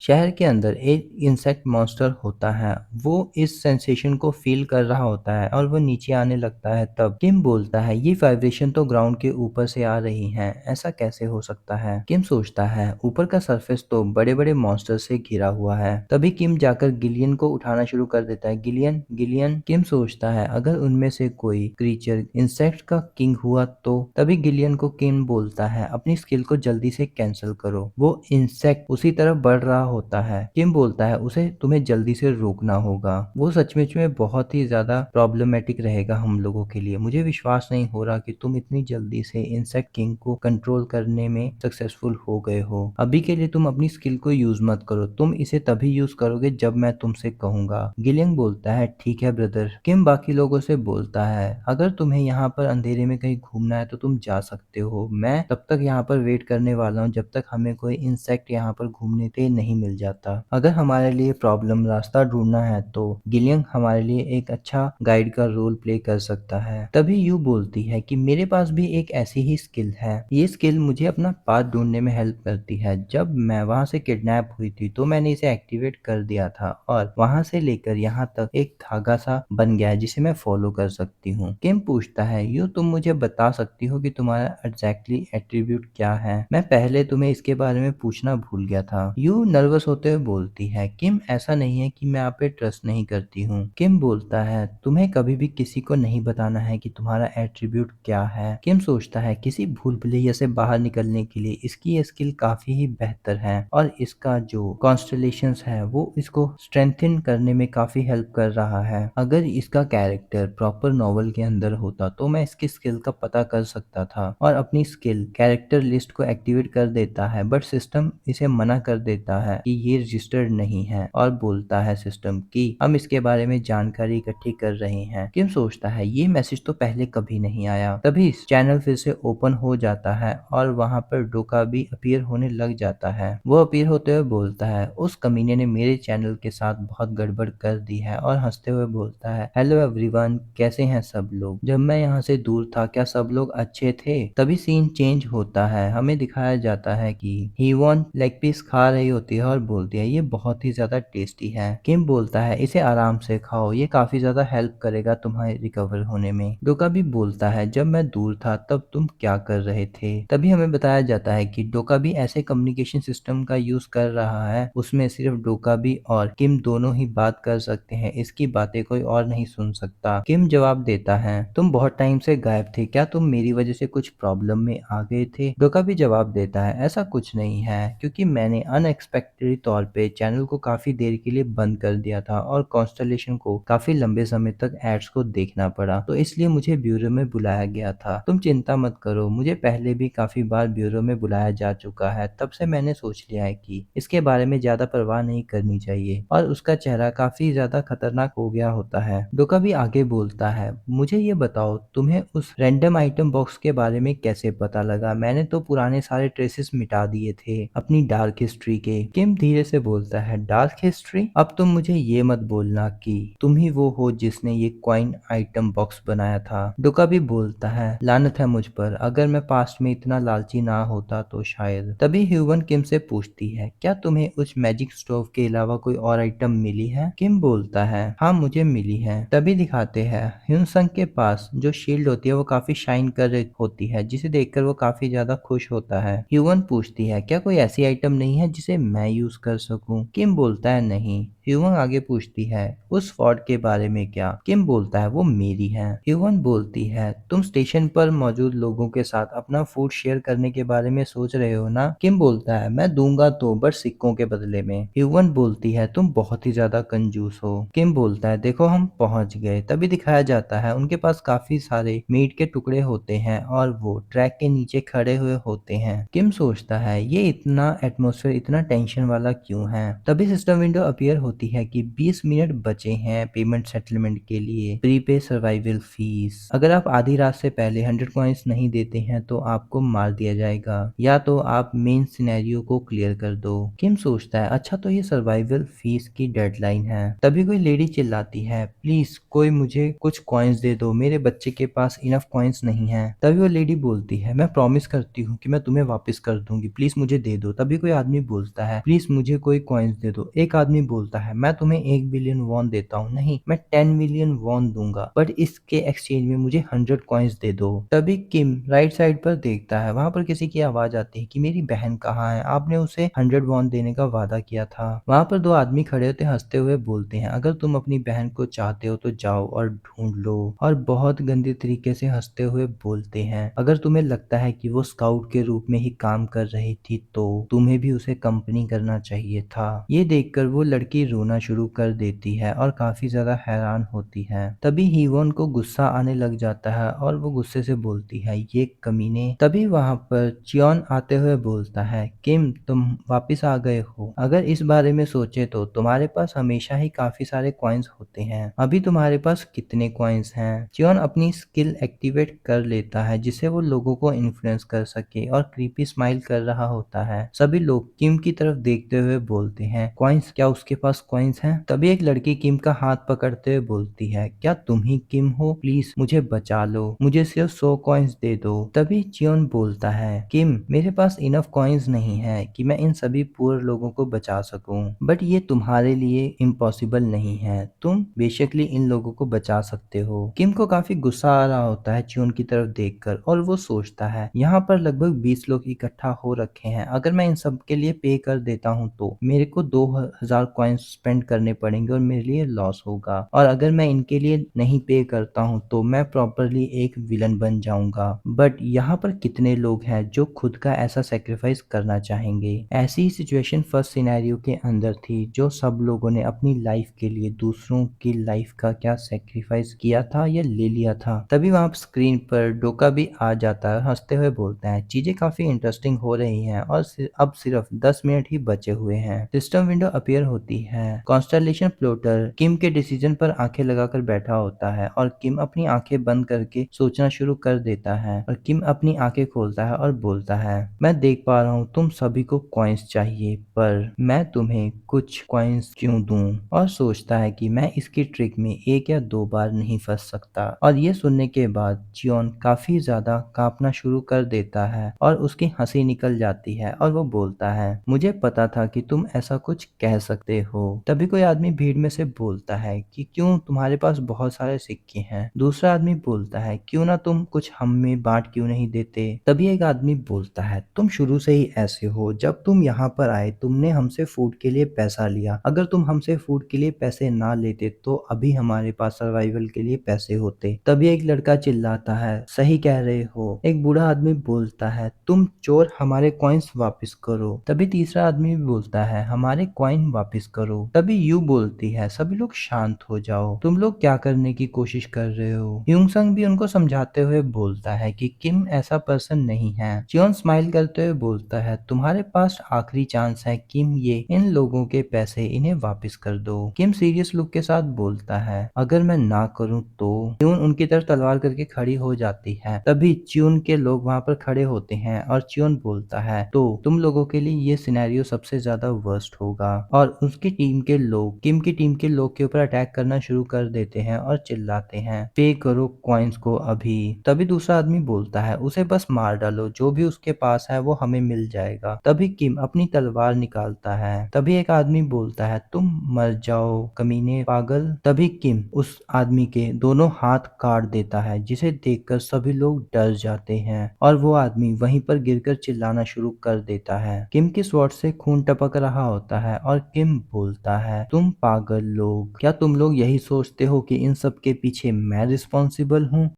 शहर के अंदर एक इंसेक्ट मॉन्स्टर होता है। वो इस सेंसेशन को फील कर रहा होता है और वो नीचे आने लगता है। तब किम बोलता है, ये वाइब्रेशन तो ग्राउंड के ऊपर से आ रही हैं, ऐसा कैसे हो सकता है? किम सोचता है, ऊपर का सरफेस तो बड़े बड़े मॉन्स्टर से घिरा हुआ है। तभी किम जाकर गिलियन को उठाना शुरू कर देता है। गिलियन गिलियन किम सोचता है, अगर उनमें से कोई क्रीचर इंसेक्ट का किंग हुआ तो। तभी गिलियन को किम बोलता है, अपनी स्किल को जल्दी से कैंसिल करो। वो इंसेक्ट उसी तरफ बढ़ रहा होता है। किम बोलता है, उसे तुम्हें जल्दी से रोकना होगा। वो सचमुच में बहुत ही ज्यादा प्रॉब्लमेटिक रहेगा हम लोगों के लिए। मुझे विश्वास नहीं हो रहा कि तुम इतनी जल्दी से इंसेक्ट किंग को कंट्रोल करने में सक्सेसफुल हो गए हो। अभी के लिए तुम अपनी स्किल को यूज मत करो, तुम इसे तभी यूज करोगे जब मैं तुमसे कहूंगा। गिलियन बोलता है, ठीक है ब्रदर। किम बाकी लोगों से बोलता है, अगर तुम्हें यहाँ पर अंधेरे में कहीं घूमना है तो तुम जा सकते हो। मैं तब तक यहाँ पर वेट करने वाला हूँ जब तक हमें कोई इंसेक्ट यहाँ पर घूमने के नहीं मिल जाता। अगर हमारे लिए प्रॉब्लम रास्ता ढूंढना है तो गिलियन हमारे लिए एक अच्छा गाइड का रोल प्ले कर सकता है। तभी यू बोलती है कि मेरे पास भी एक ऐसी ही स्किल है। ये स्किल मुझे अपना पाथ ढूंढने में हेल्प करती है। जब मैं वहां से किडनैप हुई थी तो मैंने इसे एक्टिवेट कर दिया था और वहां से लेकर यहाँ तक एक धागा सा बन गया है जिसे मैं फॉलो कर सकती हूँ। किम पूछता है, यू तुम मुझे बता सकती हो कि तुम्हारा एग्जैक्टली एट्रीब्यूट क्या है? मैं पहले तुम्हें इसके बारे में पूछना भूल गया था। यू नर्वस होते हुए बोलती है, किम ऐसा नहीं है कि मैं आप पे ट्रस्ट नहीं करती हूँ। किम बोलता है, तुम्हें कभी भी किसी को नहीं बताना है कि तुम्हारा एट्रीब्यूट क्या है। किम सोचता है, किसी भूल भुलैया से बाहर निकलने के लिए इसकी ये स्किल काफी ही बेहतर है और इसका जो कॉन्स्टलेशंस है वो इसको स्ट्रेंथन करने में काफी हेल्प कर रहा है। अगर इसका कैरेक्टर प्रॉपर नॉवल के अंदर होता तो मैं इसकी स्किल का पता कर सकता था और अपनी स्किल कैरेक्टर लिस्ट को एक्टिवेट कर देता है, बट सिस्टम इसे मना कर देता है कि ये रजिस्टर्ड नहीं है और बोलता है सिस्टम कि हम इसके बारे में जानकारी इकट्ठी कर रहे हैं। किम सोचता है, ये मैसेज तो पहले कभी नहीं आया। तभी चैनल फिर से ओपन हो जाता है और वहां पर डोका भी अपीयर होने लग जाता है। वो अपीयर होते हुए बोलता है, उस कमीने ने मेरे चैनल के साथ बहुत गड़बड़ कर दी है और हंसते हुए बोलता है, हेलो एवरीवन, कैसे हैं सब लोग? जब मैं यहाँ से दूर था क्या सब लोग अच्छे थे? तभी सीन चेंज होता है। हमें दिखाया जाता है कि हीवॉन लेग पीस खा रही होती है और बोलती है, ये बहुत ही ज्यादा टेस्टी है। किम बोलता है, इसे आराम से खाओ, ये काफी ज्यादा हेल्प करेगा तुम्हारे रिकवर होने में। डोका भी बोलता है, जब मैं दूर था तब तुम क्या कर रहे थे? तभी हमें बताया जाता है कि डोका भी ऐसे कम्युनिकेशन सिस्टम का यूज कर रहा है, उसमें सिर्फ डोका भी और किम दोनों ही बात कर सकते हैं, इसकी बातें कोई और नहीं सुन सकता। किम जवाब देता है, तुम बहुत टाइम से गायब थे, क्या तुम मेरी वजह से कुछ प्रॉब्लम में आ गए थे? डोका भी जवाब देता है, ऐसा कुछ नहीं है, क्योंकि मैंने अनएक्सपेक्टेड तौर पे चैनल को काफी देर के लिए बंद कर दिया था और कॉन्स्टलेशन को काफी लंबे समय तक एड्स को देखना पड़ा, तो इसलिए मुझे ब्यूरो में बुलाया गया था। तुम चिंता मत करो, मुझे पहले भी काफी बार ब्यूरो में बुलाया जा चुका है, तब से मैंने सोच लिया है कि इसके बारे में ज्यादा परवाह नहीं करनी चाहिए। और उसका चेहरा काफी ज्यादा खतरनाक हो गया होता है। डोका भी आगे बोलता है, मुझे ये बताओ, तुम्हें उस रैंडम आइटम बॉक्स के बारे में कैसे पता लगा? मैंने तो पुराने सारे ट्रेसेस मिटा दिए थे अपनी डार्क हिस्ट्री के। किम धीरे से बोलता है, डार्क हिस्ट्री? अब तुम मुझे ये मत बोलना कि तुम ही वो हो जिसने ये कॉइन आइटम बॉक्स बनाया था। डोका भी बोलता है, लानत है मुझ पर, अगर मैं पास्ट में इतना लालची ना होता तो शायद। तभी ह्यूवन किम से पूछती है, क्या तुम्हें उस मैजिक स्टोव के अलावा कोई और आइटम मिली है? किम बोलता है, हाँ मुझे मिली है। तभी दिखाते हैं ह्यूनसंग के पास जो शील्ड होती है वो काफी शाइन कर रही होती है, जिसे देखकर वो काफी ज्यादा खुश होता है। ह्यूवन पूछती है, क्या कोई ऐसी आइटम नहीं है जिसे मैं यूज कर सकूं? किम बोलता है, नहीं। ह्यूवन आगे पूछती है, उस फोर्ट के बारे में क्या? किम बोलता है, वो मेरी है। ह्यूवन बोलती है, तुम स्टेशन पर मौजूद लोगों के साथ अपना फूड शेयर करने के बारे में सोच रहे हो ना? किम बोलता है, मैं दूंगा तो, बट सिक्कों के बदले में। ह्यूवन बोलती है, तुम बहुत ही ज्यादा कंजूस हो। किम बोलता है, देखो हम पहुंच गए। तभी दिखाया जाता है उनके पास काफी सारे मीट के टुकड़े होते हैं और वो ट्रैक के नीचे खड़े हुए होते हैं। किम सोचता है, ये इतना एटमॉस्फेयर इतना टेंशन वाला क्यों है? तभी सिस्टम विंडो अपीयर होती है कि 20 मिनट बचे हैं पेमेंट सेटलमेंट के लिए, प्रीपे सर्वाइवल फीस। अगर आप आधी रात से पहले 100 कॉइन्स नहीं देते हैं तो आपको मार दिया जाएगा, या तो आप मेन सिनेरियो को क्लियर कर दो। किम सोचता है, अच्छा तो ये सर्वाइवल फीस की डेडलाइन है। तभी कोई लेडी चिल्लाती है, प्लीज कोई मुझे कुछ कॉइन्स दे दो, मेरे बच्चे के पास इनफ कॉइन्स नहीं है। तभी वो लेडी बोलती है, मैं प्रॉमिस करती हूँ कि मैं तुम्हें वापस कर दूंगी, प्लीज मुझे दे दो। तभी कोई आदमी बोलता है, प्लीज प्लीज़ मुझे कोई कॉइन्स दे दो। एक आदमी बोलता है, मैं तुम्हें 1 बिलियन वॉन देता हूँ। नहीं, मैं 10 मिलियन वॉन दूँगा, बट इसके एक्सचेंज में मुझे 100 कॉइन्स दे दो। तभी किम राइट साइड पर देखता है, वहाँ पर किसी की आवाज़ आती है कि मेरी बहन कहाँ है? आपने उसे 100 वॉन देने का वादा किया था। वहाँ पर 2 आदमी खड़े होते हैं, हँसते हुए बोलते हैं, अगर तुम अपनी बहन को चाहते हो तो जाओ और ढूँढ लो। और बहुत गंदे तरीके से हँसते हुए बोलते हैं, अगर तुम्हें लगता है कि वो स्काउट के रूप में ही काम कर रही थी तो तुम्हें भी उसे कंपनी करना चाहिए था। ये देखकर वो लड़की रोना शुरू कर देती है और काफ़ी ज़्यादा हैरान होती है। तभी हीवॉन को गुस्सा आने लग जाता है और वो गुस्से से बोलती है, ये कमीने। तभी वहाँ पर चियोन आते हुए बोलता है, किम तुम वापस आ गए हो। अगर इस बारे में सोचे तो तुम्हारे पास हमेशा ही काफ़ी सारे कॉइन्स होते हैं। अभी तुम्हारे पास कितने कॉइन्स हैं? चियोन अपनी स्किल एक्टिवेट कर लेता है जिससे वो लोगों को इन्फ्लुएंस कर सके और क्रीपी स्माइल कर रहा होता है। सभी लोग किम की तरफ देखते हुए बोलते हैं, कॉइन्स? क्या उसके पास कॉइन्स हैं? तभी एक लड़की किम का हाथ पकड़ते हुए बोलती है, क्या तुम ही किम हो? प्लीज मुझे बचा लो, मुझे सिर्फ 100 कॉइन्स दे दो। तभी चियोन बोलता है, किम मेरे पास इनफ कॉइन्स नहीं है कि मैं इन सभी पुअर लोगों को बचा सकूं, बट ये तुम्हारे लिए इम्पॉसिबल नहीं है। तुम बेशकली इन लोगों को बचा सकते हो। किम को काफी गुस्सा आ रहा होता है चियोन की तरफ देखकर और वो सोचता है, यहाँ पर लगभग 20 लोग इकट्ठा हो रखे हैं, अगर मैं इन सब के लिए पे कर देता हूँ तो मेरे को 2000 कॉइन्स स्पेंड करने पड़ेंगे और मेरे लिए लॉस होगा, और अगर मैं इनके लिए नहीं पे करता हूँ तो मैं प्रॉपरली एक विलन बन जाऊंगा। बट यहाँ पर कितने लोग हैं जो खुद का ऐसा सेक्रीफाइस करना चाहेंगे? ऐसी ही सिचुएशन फर्स्ट सिनेरियो के अंदर थी, जो सब लोगों ने अपनी लाइफ के लिए दूसरों की लाइफ का क्या सेक्रीफाइस किया था या ले लिया था। तभी वहाँ स्क्रीन पर डोका भी आ जाता है, हंसते हुए बोलता है, चीजें काफी इंटरेस्टिंग हो रही हैं और अब सिर्फ 10 मिनट ही बचे हुए हैं। सिस्टम विंडो अपीयर होती है। कॉन्स्टेलेशन प्लोटर किम के डिसीजन पर आंखें लगाकर बैठा होता है और किम अपनी आंखें बंद करके सोचना शुरू कर देता है, और किम अपनी आंखें खोलता है और बोलता है, मैं देख पा रहा हूँ तुम सभी को कॉइन्स चाहिए, पर मैं तुम्हें कुछ कॉइन्स क्यों दूं? और सोचता है कि मैं इसकी ट्रिक में 1 या 2 बार नहीं फंस सकता। और ये सुनने के बाद चियोन काफी ज्यादा कांपना शुरू कर देता है और उसकी हंसी निकल जाती है और वो बोलता है, मुझे पता था कि तुम ऐसा कुछ कह सकते हो। तभी कोई आदमी भीड़ में से बोलता है कि क्यों, तुम्हारे पास बहुत सारे सिक्के हैं। दूसरा आदमी बोलता है, क्यों ना तुम कुछ हम में बांट क्यों नहीं देते। तभी एक आदमी बोलता है, तुम शुरू से ही ऐसे हो, जब तुम यहाँ पर आए तुमने हमसे फूड के लिए पैसा लिया, अगर तुम हमसे फूड के लिए पैसे ना लेते तो अभी हमारे पास सर्वाइवल के लिए पैसे होते। तभी एक लड़का चिल्लाता है, सही कह रहे हो। एक बूढ़ा आदमी बोलता है, तुम चोर, हमारे कॉइन्स वापस करो। तभी तीसरा आदमी भी बोलता है, हमारे कॉइन वापस करो। तभी यू बोलती है, सभी लोग शांत हो जाओ, तुम लोग क्या करने की कोशिश कर रहे हो। यूंगसंग भी उनको समझाते हुए बोलता है कि किम ऐसा पर्सन नहीं है। चियोन स्माइल करते हुए बोलता है, तुम्हारे पास आखिरी चांस है किम, ये इन लोगों के पैसे इन्हें वापस कर दो। किम सीरियस लुक के साथ बोलता है, अगर मैं ना करूं तो। च्यून उनकी तरफ तलवार करके खड़ी हो जाती है। तभी च्यून के लोग वहां पर खड़े होते हैं और च्यून बोलता है, तो तुम लोगों के लिए ये सिनेरियो सबसे ज्यादा वर्स्ट होगा। और उसकी टीम के लोग किम की टीम के लोग के ऊपर अटैक करना शुरू कर देते हैं और चिल्लाते हैं, पे करो कॉइन्स को अभी। तभी दूसरा आदमी बोलता है, उसे बस मार डालो, जो भी उसके पास है वो हमें मिल जाएगा। तभी किम अपनी तलवार निकालता है। तभी एक आदमी बोलता है, तुम मर जाओ कमीने पागल। तभी किम उस आदमी के दोनों हाथ काट देता है, जिसे देखकर सभी लोग डर जाते हैं और वो आदमी वहीं पर गिरकर चिल्लाना शुरू कर देता है। किम की स्वॉर्ड से खून टपक रहा होता है और किम बोलता है, तुम पागल लोग, क्या तुम लोग यही सोचते हो कि इन सब के पीछे मैं रिस्पॉन्सिबल हूँ?